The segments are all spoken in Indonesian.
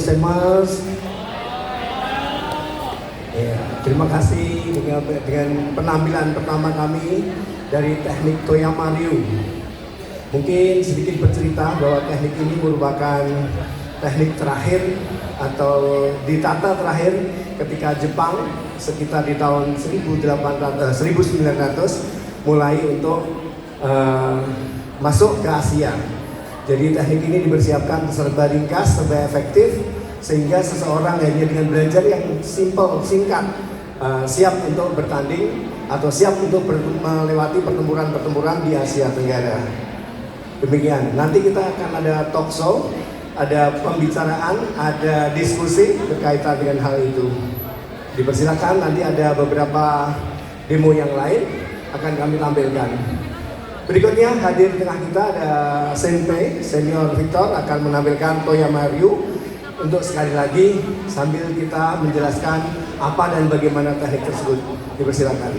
gozaimasu. Ya, terima kasih dengan penampilan pertama kami dari teknik Toyama Ryu. Mungkin sedikit bercerita bahwa teknik ini merupakan teknik terakhir atau ditata terakhir ketika Jepang sekitar di tahun 1900 mulai untuk masuk ke Asia. Jadi teknik ini dipersiapkan serba ringkas, serba efektif, sehingga seseorang hanya dengan belajar yang simple, singkat, siap untuk bertanding atau siap untuk melewati pertempuran-pertempuran di Asia Tenggara. Demikian, nanti kita akan ada talk show, ada pembicaraan, ada diskusi berkaitan dengan hal itu. Dipersilakan, nanti ada beberapa demo yang lain akan kami tampilkan. Berikutnya hadir di tengah kita ada Senpai, Senior Victor akan menampilkan Toyama Ryu untuk sekali lagi sambil kita menjelaskan apa dan bagaimana teknik tersebut. Dipersilakan.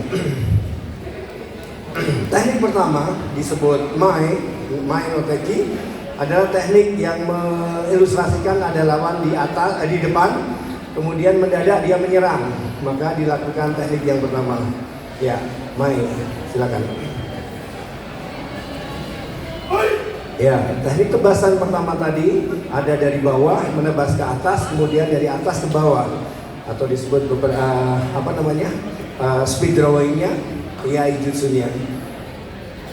Teknik pertama disebut Mai no Teki, adalah teknik yang mengilustrasikan ada lawan di atas, di depan, kemudian mendadak dia menyerang, maka dilakukan teknik yang pertama. Ya, Mai, silakan. Ya, teknik tebasan pertama tadi ada dari bawah menebas ke atas, kemudian dari atas ke bawah, atau disebut speed drawingnya, ya jutsunya.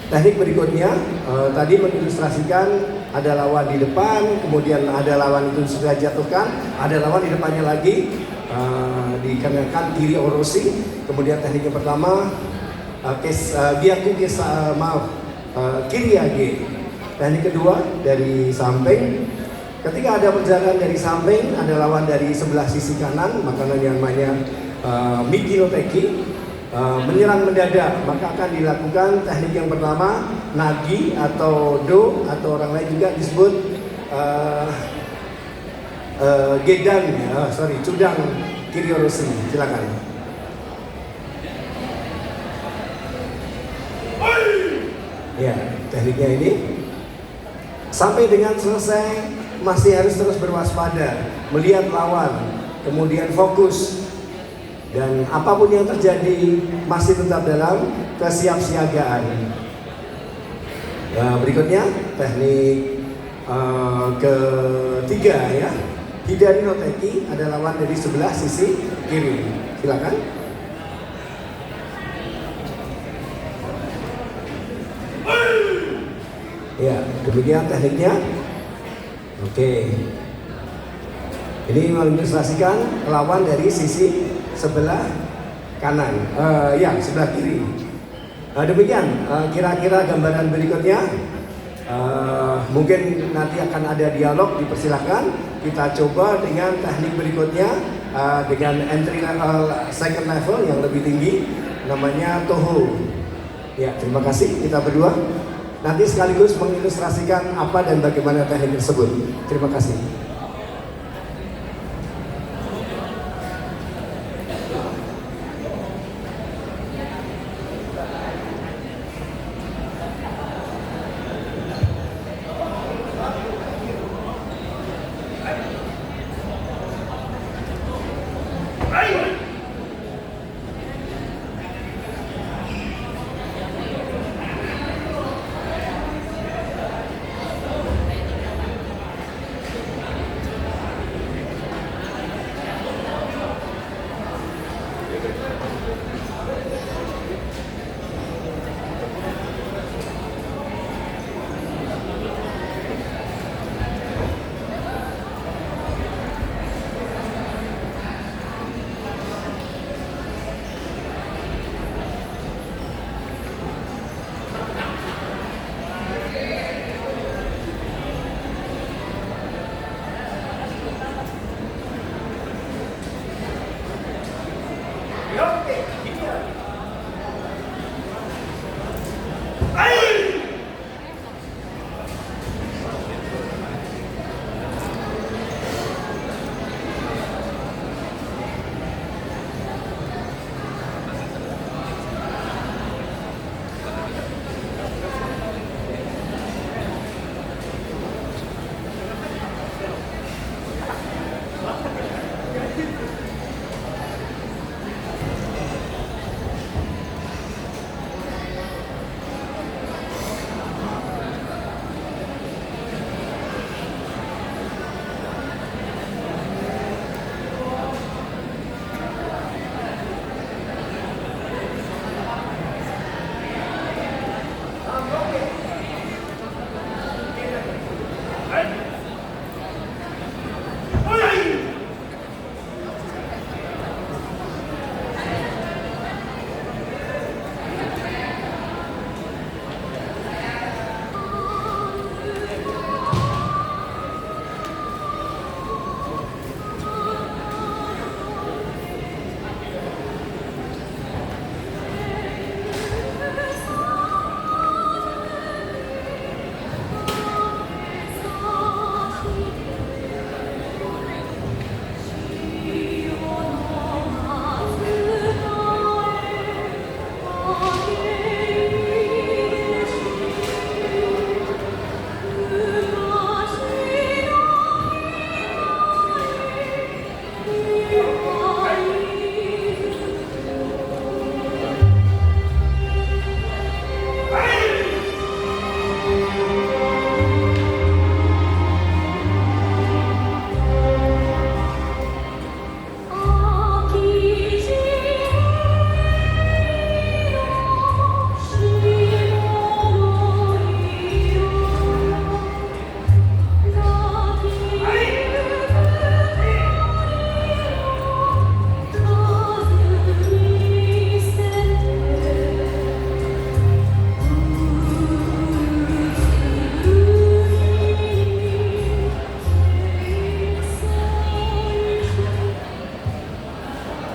Teknik berikutnya tadi mengilustrasikan ada lawan di depan, kemudian ada lawan itu sudah jatuhkan, ada lawan di depannya lagi, dikenakan kiri oroshi. Kemudian teknik yang pertama kiriage. Teknik kedua dari samping. Ketika ada perjalanan dari samping, ada lawan dari sebelah sisi kanan, maka yang namanya Miki no Teki. Menyerang mendadak, maka akan dilakukan teknik yang pertama Nagi atau Do, atau orang lain juga disebut Gedan, Cudang Kiri Oroshi. Silakan. Ya, tekniknya ini sampai dengan selesai masih harus terus berwaspada, melihat lawan, kemudian fokus, dan apapun yang terjadi masih tetap dalam kesiapsiagaan. Nah, berikutnya teknik ketiga ya, Hidari no Teki, ada lawan dari sebelah sisi kiri. Silakan. Ya, demikian tekniknya. Oke. Ini mengilustrasikan lawan dari sisi sebelah kanan, sebelah kiri. Demikian kira-kira gambaran berikutnya. Mungkin nanti akan ada dialog, dipersilakan. Kita coba dengan teknik berikutnya, dengan entry level, second level yang lebih tinggi, namanya Toho. Ya, terima kasih kita berdua. Nanti sekaligus mengilustrasikan apa dan bagaimana teknik tersebut. Terima kasih.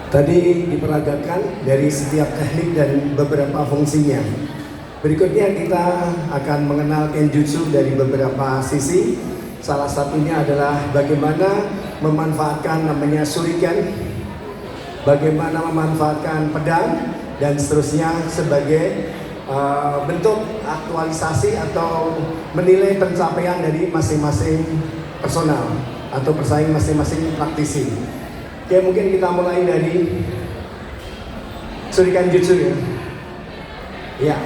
tadi diperagakan dari setiap teknik dan beberapa fungsinya. Berikutnya kita akan mengenal Kenjutsu dari beberapa sisi. Salah satunya adalah bagaimana memanfaatkan namanya shuriken, bagaimana memanfaatkan pedang, dan seterusnya sebagai bentuk aktualisasi atau menilai pencapaian dari masing-masing personal atau pesaing masing-masing praktisi. Oke, mungkin kita mulai dari Shuriken Jutsu ya. Ya,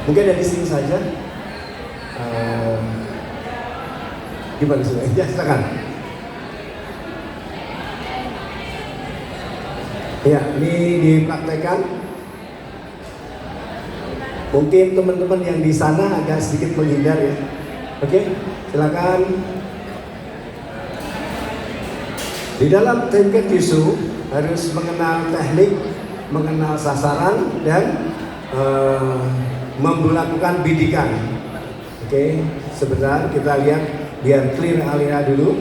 mungkin dari sini saja. Gimana sih? Ya, silakan. Ya, ini dipraktekkan. Mungkin teman-teman yang di sana agak sedikit menghindar ya. Oke, silakan. Di dalam teknik Jutsu harus mengenal teknik, mengenal sasaran, dan melakukan bidikan. Oke, sebentar kita lihat biar clear area dulu.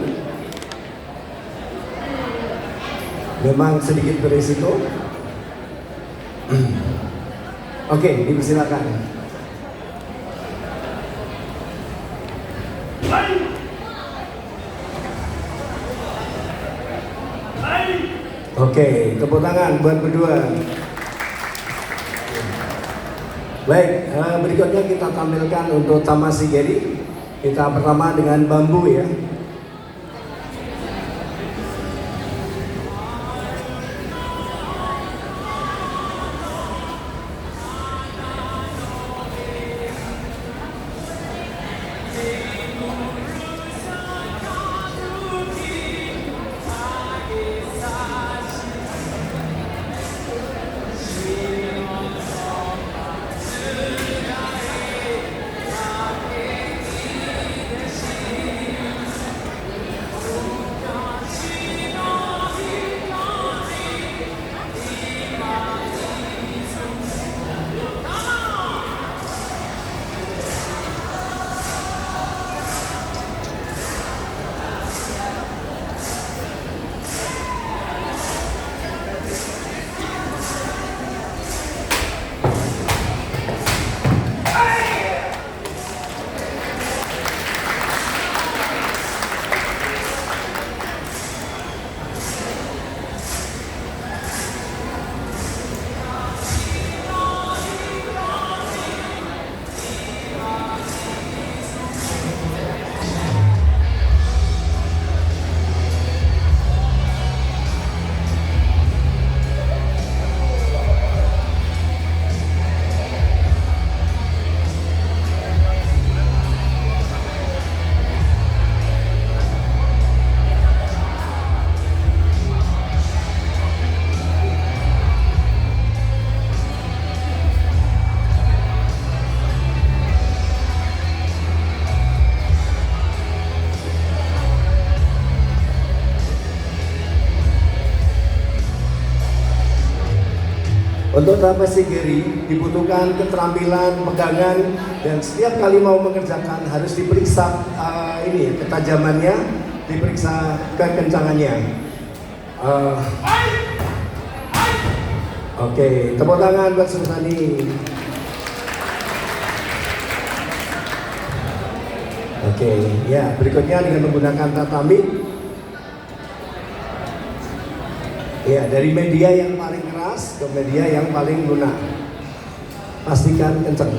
Memang sedikit berisiko. Oke, dipersilakan. Oke, tepuk tangan buat berdua. Baik, berikutnya kita tampilkan untuk Tamashigeri. Kita pertama dengan bambu ya. Untuk Tamashigeri dibutuhkan keterampilan pegangan, dan setiap kali mau mengerjakan harus diperiksa ketajamannya, diperiksa kekencangannya. Oke, tepuk tangan buat Susani. Oke, ya berikutnya dengan menggunakan tatami. Ya, dari media yang paling keras ke media yang paling lunak. Pastikan kencang.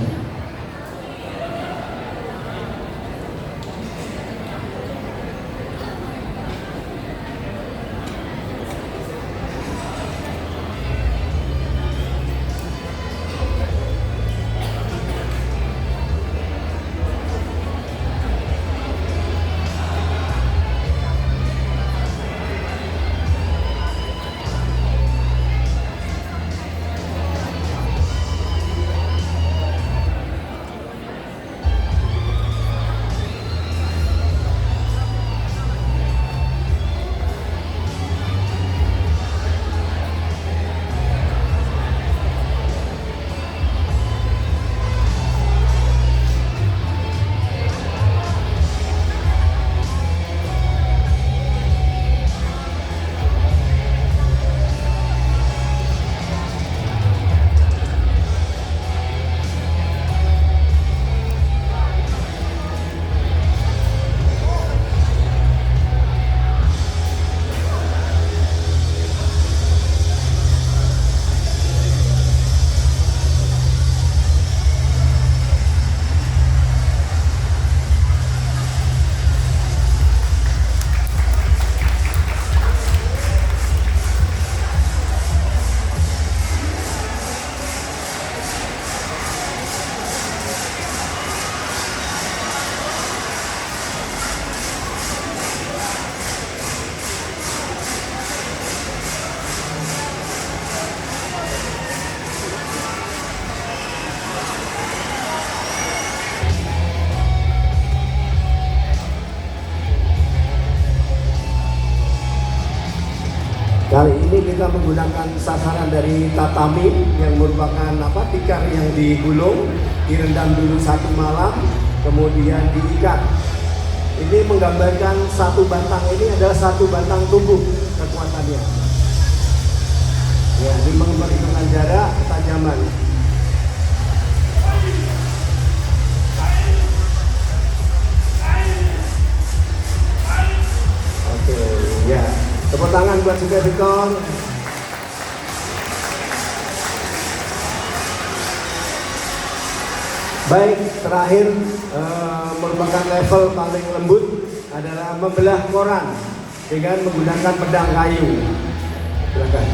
Kali ini kita menggunakan sasaran dari tatami yang merupakan tikar yang digulung, direndam dulu 1 malam, kemudian diikat. Ini menggambarkan satu batang ini adalah satu batang tubuh kekuatannya. Ya, ini memperhitungkan jarak, ketajaman. Oke, ya. Tepuk tangan buat Super Victor. Baik, terakhir merupakan level paling lembut adalah membelah koran dengan menggunakan pedang kayu. Silakan.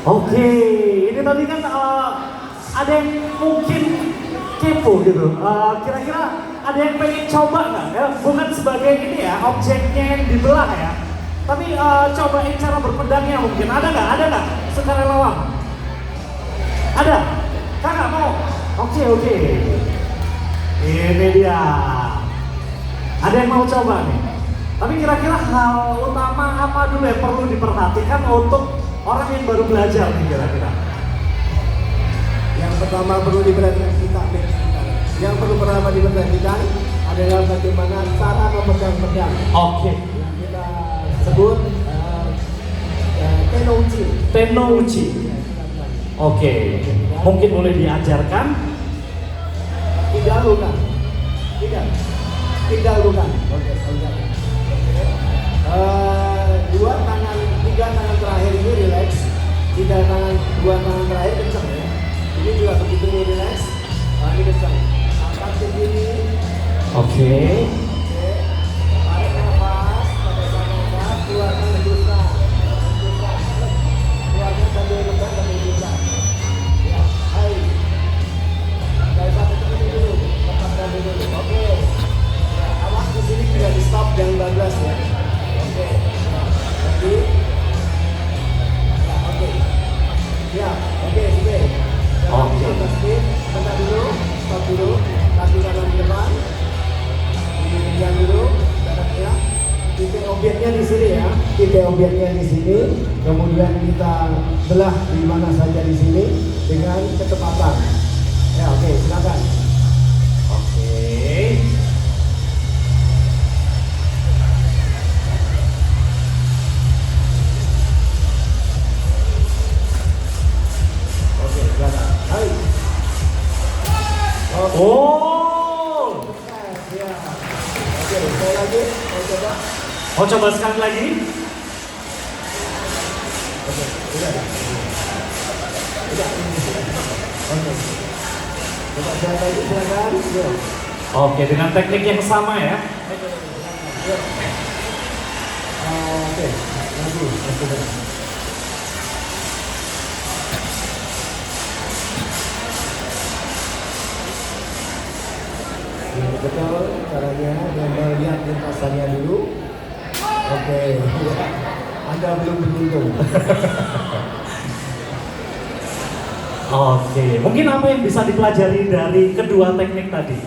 Oke, ini tadi kan ada yang mungkin kepo gitu. Kira-kira ada yang pengen coba nggak? Ya, bukan sebagai ini ya, objeknya yang dibelah ya. Tapi cobain cara berpedangnya mungkin. Ada nggak? Ada nggak? Secara lawang. Ada? Kakak mau? Oke. Ini dia. Ada yang mau coba nih? Tapi kira-kira hal utama apa dulu yang perlu diperhatikan untuk orang yang baru belajar nih kira-kira? Yang pertama perlu diperhatikan Yang pertama diperhatikan adalah bagaimana cara memegang pedang. Oke. Yang kita sebut tenouchi. Tenouchi. Oke. Mungkin boleh diajarkan? Tidak luka. Tidak luka. Oke. Tiga tangan terakhir ini relax. Dua tangan terakhir kencang ya. Ini juga begitu relax. Ini kencang. Angkat ke sini. Oke. Tarik nafas. Pada saat nafas keluarkan hembuskan. Keluarkan sambil lebat sambil hembuskan. Ya, hai. Dari satu ini dulu. Lepaskan dulu. Oke. Ya, awas di sini tidak di stop jangan bablas ya. Oke. Lagi. Ya, oke, sudah. Oke. Bentar dulu, stop dulu. Kaki kanan di depan. Diam dulu, daratnya. Titik obyeknya di sini ya. Titik obyeknya di sini. Kemudian kita belah di mana saja di sini dengan kecepatan. Ya, oke, silakan. Oke. Hai. Oh. Ya. Oke, sekali lagi. Mau coba? Mau coba sekali lagi? Oke, udah. Oke. Coba sekali lagi, silakan. Yuk. Oke, dengan teknik yang sama ya. Yuk. Oke, lagi. Ini betul caranya, dan melihat lintasannya dulu. Oke, Anda belum beruntung. Oke, mungkin apa yang bisa dipelajari dari kedua teknik tadi?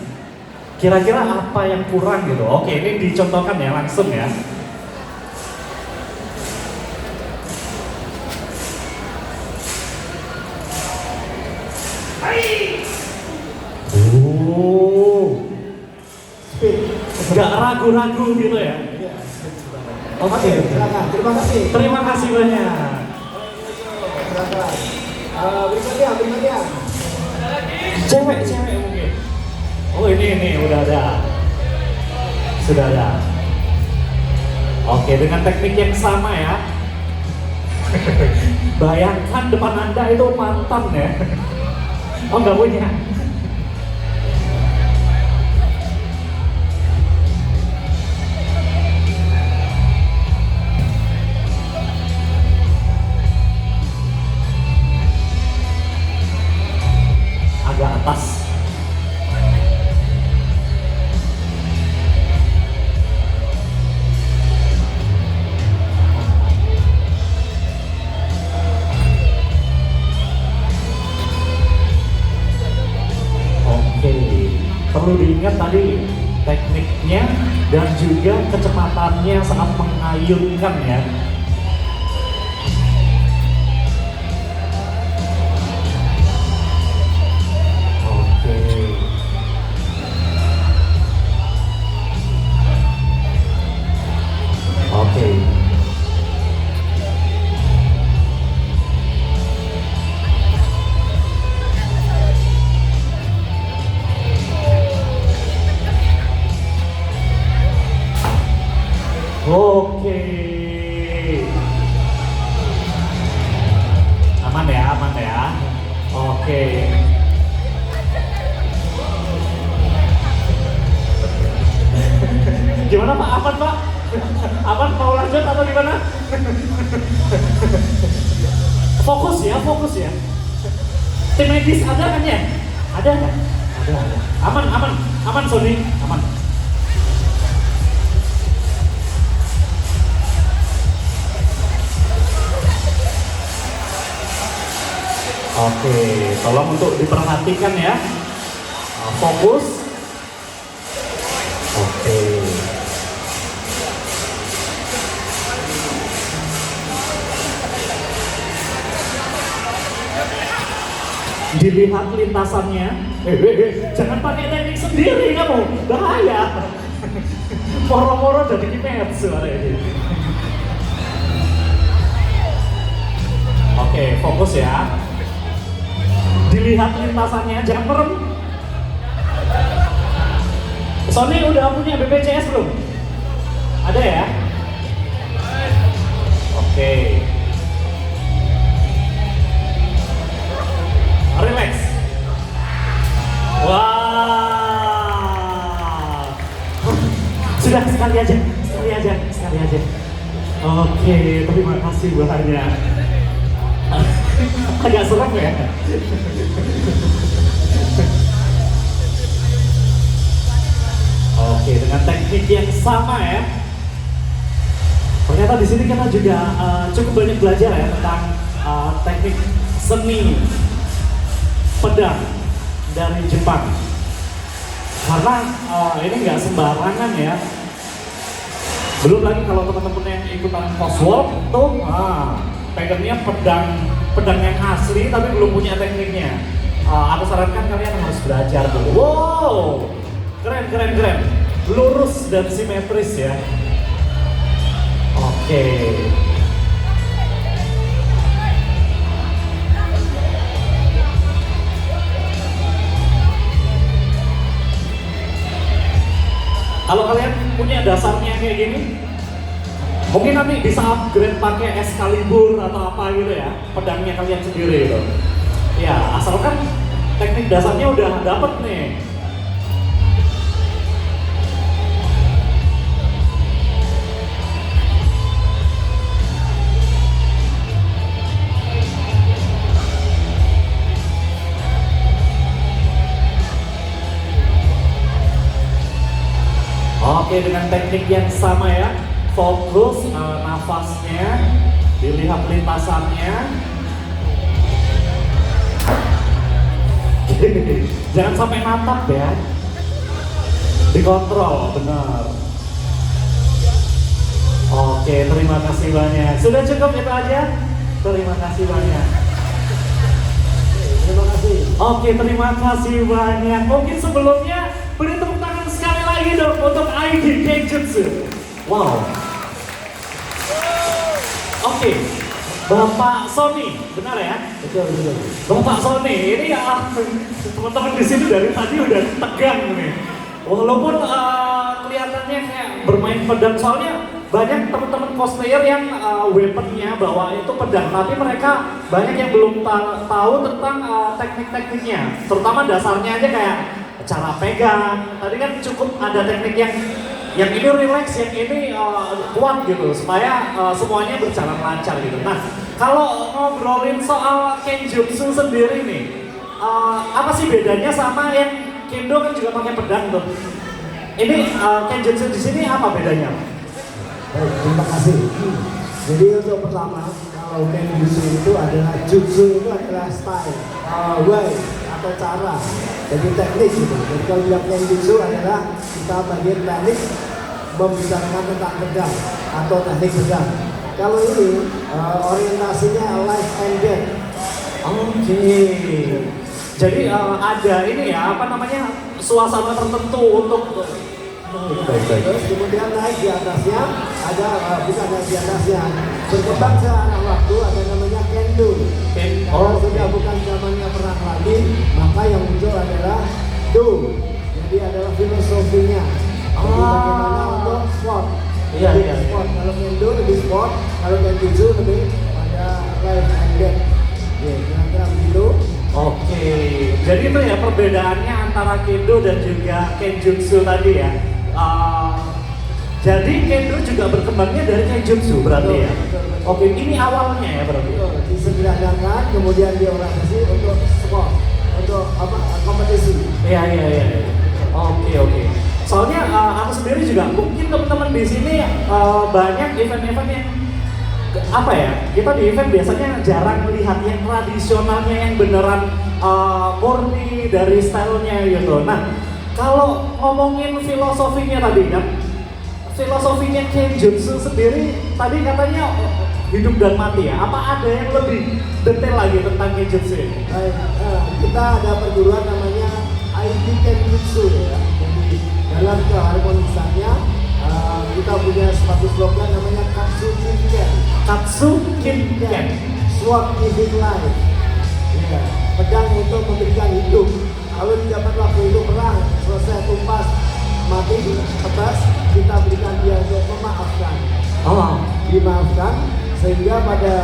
Kira-kira apa yang kurang gitu? Oke, ini dicontohkan ya langsung ya. agak ragu-ragu gitu ya. Oke, silakan. Terima kasih. terima kasih banyak. Silakan. Berikutnya. Cewek mungkin. Oh ini udah ada. Sudah ada. Oke, dengan teknik yang sama ya. Bayangkan depan Anda itu mantan ya. Oh nggak punya. Agak atas. Oke, perlu diingat tadi tekniknya dan juga kecepatannya sangat mengayunkan ya. Oke. Oke. Oke. Aman ya. Oke. Gimana Pak? Aman Pak? Aman mau lanjut atau gimana? Fokus ya. Tim medis ada kan ya? Ada. Aman Sony, aman. Oke, tolong untuk diperhatikan ya. Fokus. Oke. Dilihat lintasannya. Jangan pakai teknik sendiri kamu, bahaya. Moro-moro jadi kimet suara ini. Oke, fokus ya. Dilihat lintasannya, jangan merem. Sony udah punya BPJS belum? Ada ya? Oke. Relax. Wah. Sudah sekali aja. Oke, terima kasih banyak. Agak serem ya. Oke, dengan teknik yang sama ya. Ternyata di sini kita juga cukup banyak belajar ya tentang teknik seni pedang dari Jepang. Karena ini nggak sembarangan ya. Belum lagi kalau teman-teman yang ikutan Cosworld tuh pegangnya pedang yang asli tapi belum punya tekniknya. Aku sarankan kalian harus belajar dulu. Wow, keren. Lurus dan simetris ya. Oke. Kalau kalian punya dasarnya kayak gini, mungkin nanti bisa upgrade pakai Excalibur atau apa gitu ya, pedangnya kalian sendiri gitu. Ya, asalkan teknik dasarnya udah dapet nih. Oke, dengan teknik yang sama ya. Fokus nafasnya, dilihat lintasannya. Jangan sampai natap ya. Dikontrol, benar. Oke, terima kasih banyak. Sudah cukup itu aja? Terima kasih banyak. Terima kasih. Oke, terima kasih banyak. Mungkin sebelumnya beri tepuk tangan sekali lagi lagi dong untuk ID Kenjutsu. Wow. Oke, Bapak Sony, benar ya? Betul, betul. Bapak Sony, ini ya teman-teman di sini dari tadi udah tegang nih. Walaupun kelihatannya kayak bermain pedang, soalnya banyak teman-teman cosplayer yang weaponnya bawa itu pedang, tapi mereka banyak yang belum tahu tentang teknik-tekniknya, terutama dasarnya aja kayak cara pegang. Tadi kan cukup ada teknik yang ini relax, yang ini kuat gitu, supaya semuanya berjalan lancar gitu. Nah, kalau ngobrolin soal Kenjutsu sendiri nih, apa sih bedanya sama yang Kendo kan juga pakai pedang tuh. Ini Kenjutsu di sini apa bedanya? Baik, terima kasih. Jadi untuk pertama, kalau Kenjutsu itu adalah jutsu, itu adalah style, way atau cara, jadi teknik gitu. Jadi kalau bilang Kenjutsu adalah kita bagian teknik membicarakan tentang pedang atau teknik pedang. Kalau ini orientasinya life and death. Oke. Jadi ada ini ya, apa namanya, suasana tertentu untuk baik. Terus kemudian naik di atasnya ada bukan naik di atasnya, berkembang searah waktu ada namanya kendo. Kalau sudah bukan zamannya perang lagi, maka yang muncul adalah do. Jadi adalah filosofinya. Jadi bagaimana untuk sport. Iya. Sport. Kalau kendo lebih sport, kalau kenjutsu lebih pada life and death. Ya, kira-kira begitu. Oke, jadi itu ya perbedaannya antara Kendo dan juga Kenjutsu tadi ya. Jadi Kendo juga berkembangnya dari Kenjutsu berarti ya. Betul. Oke, ini awalnya ya berarti. Disederhanakan, kemudian diorientasi untuk sport, untuk apa, kompetisi. Iya. Oke. Soalnya aku sendiri juga mungkin teman-teman di sini banyak event-event yang apa ya, kita di event biasanya jarang melihat yang tradisionalnya yang beneran murni dari stylenya gitu. Nah, kalau ngomongin filosofinya tadi kan, filosofinya Kenjutsu sendiri tadi katanya hidup dan mati ya. Apa ada yang lebih detail lagi tentang Kenjutsu ini? Kita ada perguruan namanya ID Kenjutsu ya. Jadi dalam keharmonisannya kita punya sepatu slogan namanya Katsu Kinken. Katsu Kinken, Sword Giving Life. Ya, pedang untuk memberikan hidup. Kalau di zaman waktu itu perang, selesai tumpas, mati, tebas, kita berikan dia untuk memaafkan. Dimaafkan, sehingga pada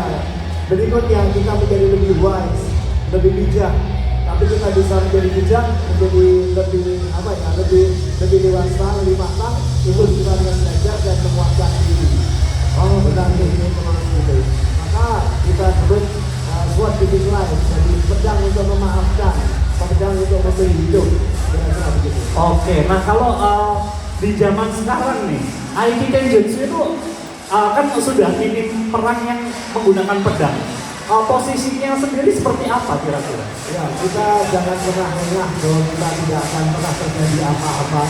berikutnya kita menjadi lebih wise, lebih bijak. Tapi kita bisa menjadi bijak, menjadi lebih dewasa, lebih matang, itu kita dengan belajar dan menguatkan diri. Benar ini terus gitu. Maka kita sebut sword giving life, jadi pedang untuk memaafkan, pedang untuk memberi hidup. Kira-kira begitu. Oke, nah kalau di zaman sekarang nih, Aiki Kenjutsu itu kan sudah minim perang yang menggunakan pedang. Posisinya sendiri seperti apa kira-kira? Ya, kita jangan pernah lengah bahwa kita tidak akan pernah terjadi apa-apa.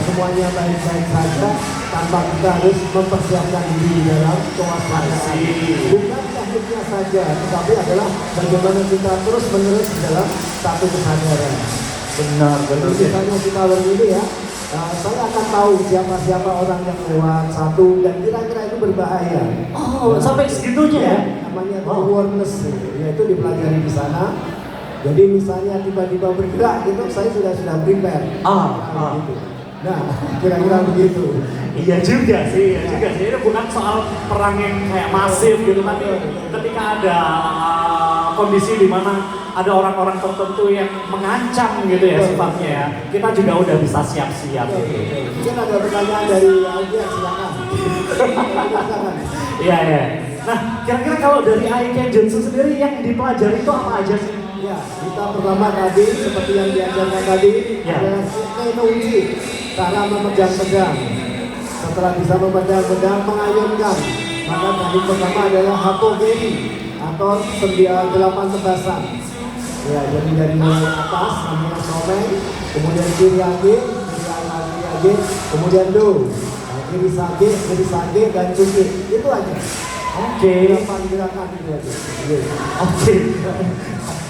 Semuanya baik-baik saja tanpa kita harus mempersiapkan diri dalam kewaspadaan. Bukan tekniknya saja, tetapi adalah bagaimana kita terus-menerus di dalam satu kesadaran. Benar. Misalnya kita begini ya, saya akan tahu siapa-siapa orang yang lewat satu dan kira-kira itu berbahaya. Sampai segitunya ya? Namanya awareness, yaitu dipelajari di sana. Jadi misalnya tiba-tiba bergerak gitu, saya sudah prepare. Gitu. Nah, kira-kira begitu. Iya juga sih. Ini bukan soal perang yang kayak masif gitu, tapi ketika ada kondisi di mana ada orang-orang tertentu yang mengancam gitu ya sifatnya ya, kita juga udah bisa siap-siap gitu. Mungkin ada pertanyaan dari audiens, silakan. Iya. Nah, kira-kira kalau dari Aiki Kenjutsu sendiri yang dipelajari itu apa aja sih? Ya, kita pertama tadi seperti yang diajarkan tadi adalah Kenouji, cara memegang pedang. Setelah bisa memegang pedang, mengayunkan, maka teknik pertama adalah Hakogeri atau 8 tebasan. Ya, jadi dari mulai atas namanya someng, kemudian kiri age, kemudian do, kiri sage dan cuki. Itu aja. Oke. 8 gerakan itu aja. Oke.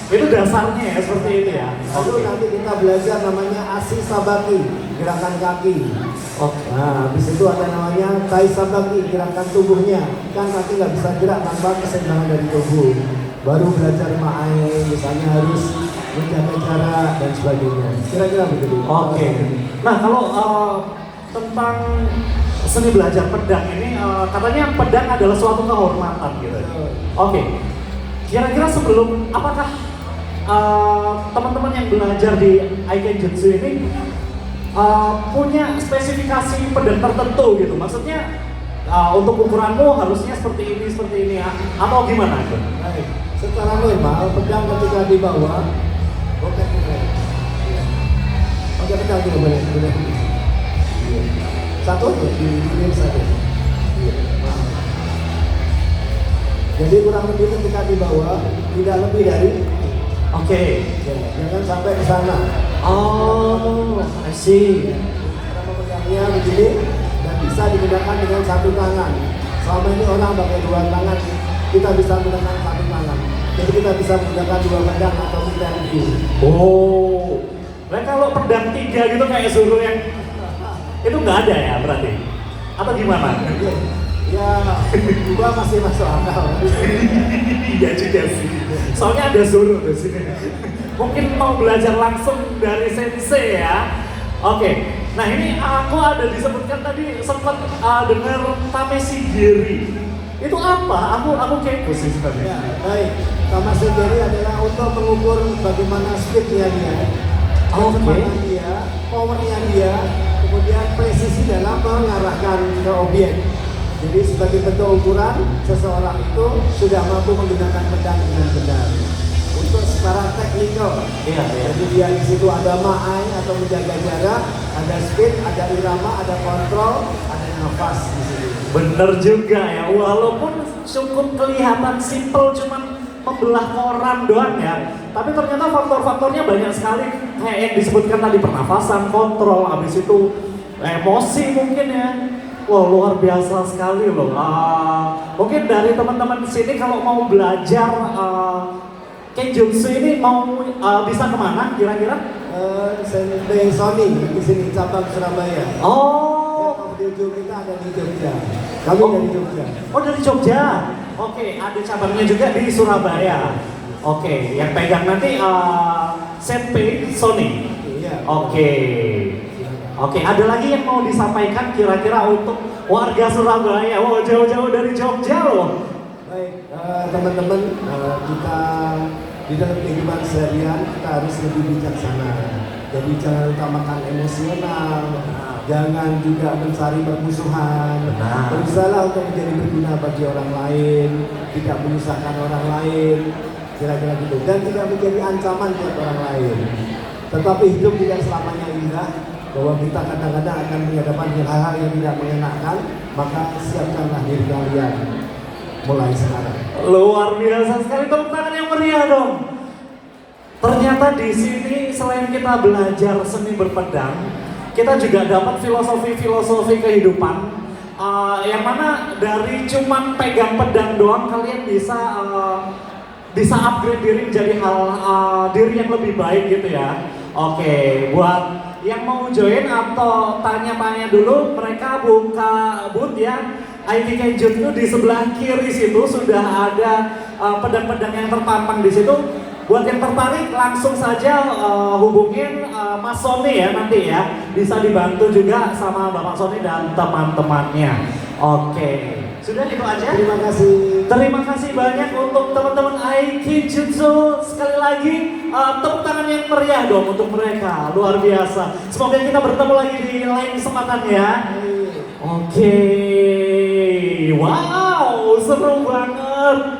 Itu dasarnya ya seperti itu ya. Lalu nanti kita belajar namanya asi sabaki, gerakan kaki. Oke. Nah, habis itu ada namanya tai sabaki, gerakan tubuhnya. Kan kaki nggak bisa gerak tanpa keseimbangan dari tubuh. Baru belajar ma'ai, misalnya harus menjaga jarak dan sebagainya. Kira-kira begitu. Oke. Nah kalau tentang seni belajar pedang ini, katanya pedang adalah suatu kehormatan gitu. Oke. Kira-kira sebelum, apakah teman-teman yang belajar di Aikenjutsu ini punya spesifikasi pedang tertentu gitu? Maksudnya untuk ukuranmu harusnya seperti ini atau gimana gitu? Baik. Secara normal pedang ketika dibawa, oke. Oke, pedang juga boleh. Satu di satu. Jadi kurang lebih ketika dibawa tidak lebih dari. Oke. Jangan sampai ke sana. Oh, I see. Cara memegangnya begini dan bisa digunakan dengan satu tangan. Selama ini orang pakai dua tangan, kita bisa menggunakan satu tangan. Jadi kita bisa menggunakan dua pedang atau pedang itu. Oh, nah kalau pedang 3 gitu kayak Zoro yang itu nggak ada ya berarti? Atau gimana? Ya, dua masih masuk akal. Iya juga sih. Soalnya ada Zoro di sini. Mungkin mau belajar langsung dari sensei ya. Oke. Nah ini aku ada disebutkan tadi sempat dengar Tameshi Giri. Itu apa? Aku kepo sih sebenarnya. Ya, baik. Tameshi Giri adalah untuk mengukur bagaimana speednya dia, kecepatan dia, powernya dia, kemudian presisi dalam mengarahkan ke objek. Jadi sebagai bentuk ukuran seseorang itu sudah mampu menggunakan pedang dengan benar. Untuk secara teknikal, Iya. jadi dia di situ ada ma'ai atau menjaga jarak, ada speed, ada irama, ada kontrol, ada nafas di sini. Bener juga ya, walaupun cukup kelihatan simple cuman membelah koran doang ya, tapi ternyata faktor-faktornya banyak sekali kayak yang disebutkan tadi, pernafasan, kontrol, habis itu emosi mungkin ya. Wah luar biasa sekali loh. Mungkin dari teman-teman di sini kalau mau belajar Kenjutsu ini mau bisa kemana kira-kira? Sensei Sony di sini cabang Surabaya. Oh, Studio kita ada di Jogja. Kami dari Jogja. Oh dari Jogja. Oke, ada cabangnya juga di Surabaya. Oke, yang pegang nanti Sensei Sony. Iya. Oke, ada lagi yang mau disampaikan kira-kira untuk warga Surabaya? Wow, jauh-jauh dari Jogja loh. Baik, teman-teman, kita di dalam kehidupan seharian kita harus lebih bijaksana. Jadi jangan utamakan emosional, jangan juga mencari permusuhan. Berusahalah untuk menjadi berguna bagi orang lain, tidak menyusahkan orang lain, kira-kira gitu. Dan tidak menjadi ancaman buat orang lain. Tetapi hidup tidak selamanya indah, bahwa kita kadang-kadang akan menghadapan hal-hal yang tidak mengenakan, maka siapkanlah diri kalian mulai sekarang. Luar biasa sekali, tepuk tangan yang meriah dong. Ternyata di sini selain kita belajar seni berpedang, kita juga dapat filosofi kehidupan. Yang mana dari cuman pegang pedang doang kalian bisa upgrade diri menjadi diri yang lebih baik gitu ya. Oke, buat yang mau join atau tanya-tanya dulu, mereka buka booth ya. Aiki Kenjutsu di sebelah kiri situ sudah ada pedang-pedang yang terpampang di situ. Buat yang tertarik langsung saja hubungin Mas Sony ya nanti ya. Bisa dibantu juga sama Bapak Sony dan teman-temannya. Oke, sudah itu aja. Terima kasih. Terima kasih banyak untuk teman-teman Aikenjutsu. Sekali lagi tepuk tangan yang meriah dong untuk mereka. Luar biasa. Semoga kita bertemu lagi di lain kesempatan ya. Oke. Wow, seru banget.